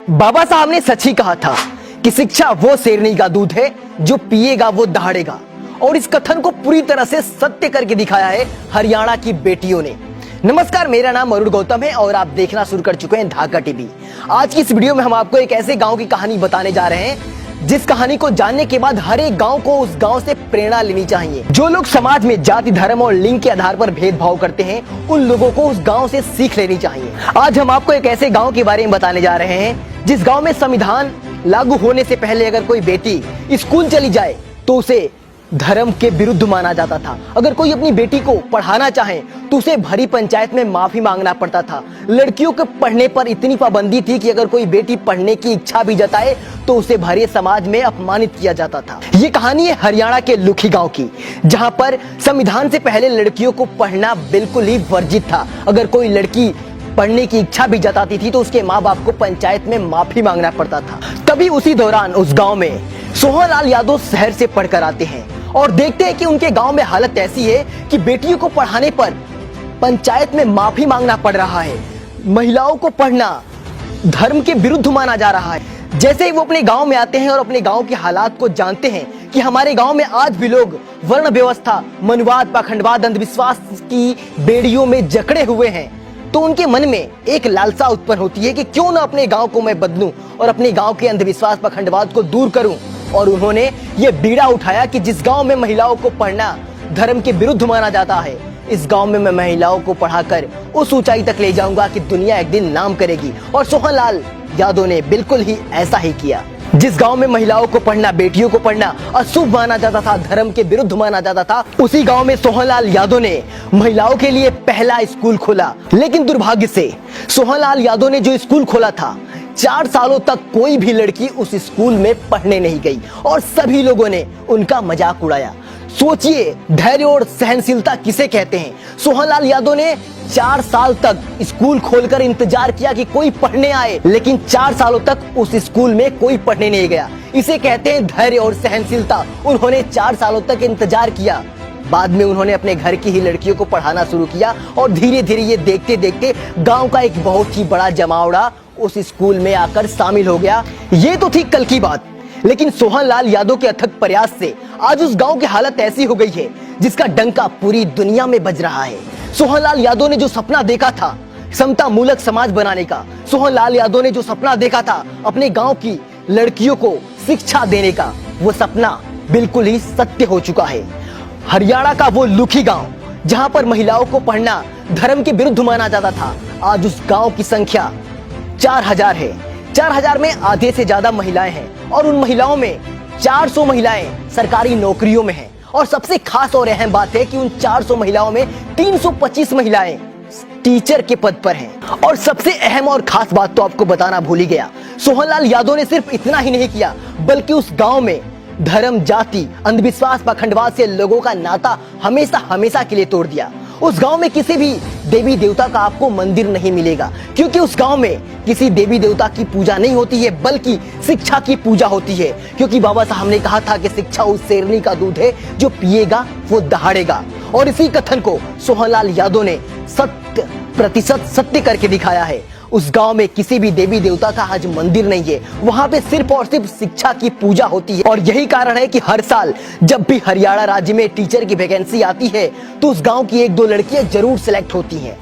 बाबा साहब ने सच ही कहा था कि शिक्षा वो शेरनी का दूध है जो पिएगा वो दहाड़ेगा। और इस कथन को पूरी तरह से सत्य करके दिखाया है हरियाणा की बेटियों ने। नमस्कार, मेरा नाम अरुण गौतम है और आप देखना शुरू कर चुके हैं ढाका टीवी। आज की इस वीडियो में हम आपको एक ऐसे गांव की कहानी बताने जा रहे हैं जिस कहानी को जानने के बाद हर एक गांव को उस गांव से प्रेरणा लेनी चाहिए। जो लोग समाज में जाति, धर्म और लिंग के आधार पर भेदभाव करते हैं, उन लोगों को उस गांव से सीख लेनी चाहिए। आज हम आपको एक ऐसे गांव के बारे में बताने जा रहे हैं जिस गांव में संविधान लागू होने से पहले अगर कोई बेटी स्कूल चली जाए तो उसे धर्म के विरुद्ध माना जाता था। अगर कोई अपनी बेटी को पढ़ाना चाहे तो उसे भरी पंचायत में माफी मांगना पड़ता था। लड़कियों के पढ़ने पर इतनी पाबंदी थी कि अगर कोई बेटी पढ़ने की इच्छा भी जताए तो उसे भरे समाज में अपमानित किया जाता था। ये कहानी है हरियाणा के लुखी गांव की, जहां पर संविधान से पहले लड़कियों को पढ़ना बिल्कुल ही वर्जित था। अगर कोई लड़की पढ़ने की इच्छा भी जताती थी तो उसके माँ बाप को पंचायत में माफी मांगना पड़ता था। तभी उसी दौरान उस गांव में सोहनलाल यादव शहर से पढ़कर आते हैं और देखते हैं कि उनके गांव में हालत ऐसी है कि बेटियों को पढ़ाने पर पंचायत में माफी मांगना पड़ रहा है। महिलाओं को पढ़ना धर्म के विरुद्ध माना जा रहा है। जैसे ही वो अपने गांव में आते हैं और अपने गांव के हालात को जानते हैं कि हमारे गांव में आज भी लोग वर्ण व्यवस्था, मनुवाद, पाखंडवाद, अंधविश्वास की बेड़ियों में जकड़े हुए हैं, तो उनके मन में एक लालसा उत्पन्न होती है कि क्यों ना अपने गांव को मैं बदलूं और अपने गांव के अंधविश्वास, पाखंडवाद को दूर करूं। और उन्होंने ये बीड़ा उठाया कि जिस गांव में महिलाओं को पढ़ना धर्म के विरुद्ध माना जाता है, इस गांव में मैं महिलाओं को पढ़ाकर उस ऊंचाई तक ले जाऊंगा कि दुनिया एक दिन नाम करेगी। और सोहनलाल यादव ने बिल्कुल ही ऐसा ही किया। जिस गांव में महिलाओं को पढ़ना, बेटियों को पढ़ना अशुभ माना जाता था, धर्म के विरुद्ध माना जाता था, उसी गांव में सोहनलाल यादव ने महिलाओं के लिए पहला स्कूल खोला। लेकिन दुर्भाग्य से सोहनलाल यादव ने जो स्कूल खोला था, 4 सालों तक कोई भी लड़की उस स्कूल में पढ़ने नहीं गई और सभी लोगों ने उनका मजाक उड़ाया। सोचिए, धैर्य और सहनशीलता किसे कहते हैं। सोहनलाल यादव ने 4 साल तक स्कूल खोलकर इंतजार किया कि कोई पढ़ने आए, लेकिन 4 सालों तक उस स्कूल में कोई पढ़ने नहीं गया। इसे कहते हैं धैर्य और सहनशीलता। उन्होंने 4 सालों तक इंतजार किया। बाद में उन्होंने अपने घर की ही लड़कियों को पढ़ाना शुरू किया और धीरे धीरे ये देखते देखते गांव का एक बहुत ही बड़ा जमावड़ा उस स्कूल में आकर शामिल हो गया। ये तो थी कल की बात, लेकिन सोहनलाल यादव के अथक प्रयास से आज उस गांव की हालत ऐसी हो गई है जिसका डंका पूरी दुनिया में बज रहा है। सोहनलाल यादव ने जो सपना देखा था समता मूलक समाज बनाने का, सोहनलाल यादव ने जो सपना देखा था अपने गांव की लड़कियों को शिक्षा देने का, वो सपना बिल्कुल ही सत्य हो चुका है। हरियाणा का वो लुखी गांव जहां पर महिलाओं को पढ़ना धर्म के विरुद्ध माना जाता था, आज उस गांव की संख्या 4000 है। 4000 में आधे से ज्यादा महिलाएं हैं और उन महिलाओं में 400 महिलाएं सरकारी नौकरियों में हैं। और सबसे खास और अहम बात है कि उन 400 महिलाओं में 325 महिलाएं टीचर के पद पर हैं। और सबसे अहम और खास बात तो आपको बताना भूल ही गया, सोहनलाल यादव ने सिर्फ इतना ही नहीं किया बल्कि उस गांव में धर्म, जाति, अंधविश्वास, पाखंडवाद से लोगों का नाता हमेशा हमेशा के लिए तोड़ दिया। उस गांव में किसी भी देवी देवता का आपको मंदिर नहीं मिलेगा, क्योंकि उस गांव में किसी देवी देवता की पूजा नहीं होती है बल्कि शिक्षा की पूजा होती है। क्योंकि बाबा साहब ने कहा था कि शिक्षा उस शेरनी का दूध है जो पिएगा वो दहाड़ेगा। और इसी कथन को सोहनलाल यादव ने 100% सत्य करके दिखाया है। उस गांव में किसी भी देवी देवता का आज मंदिर नहीं है, वहां पे सिर्फ और सिर्फ शिक्षा की पूजा होती है। और यही कारण है कि हर साल जब भी हरियाणा राज्य में टीचर की वैकेंसी आती है तो उस गांव की 1-2 लड़कियां जरूर सिलेक्ट होती हैं।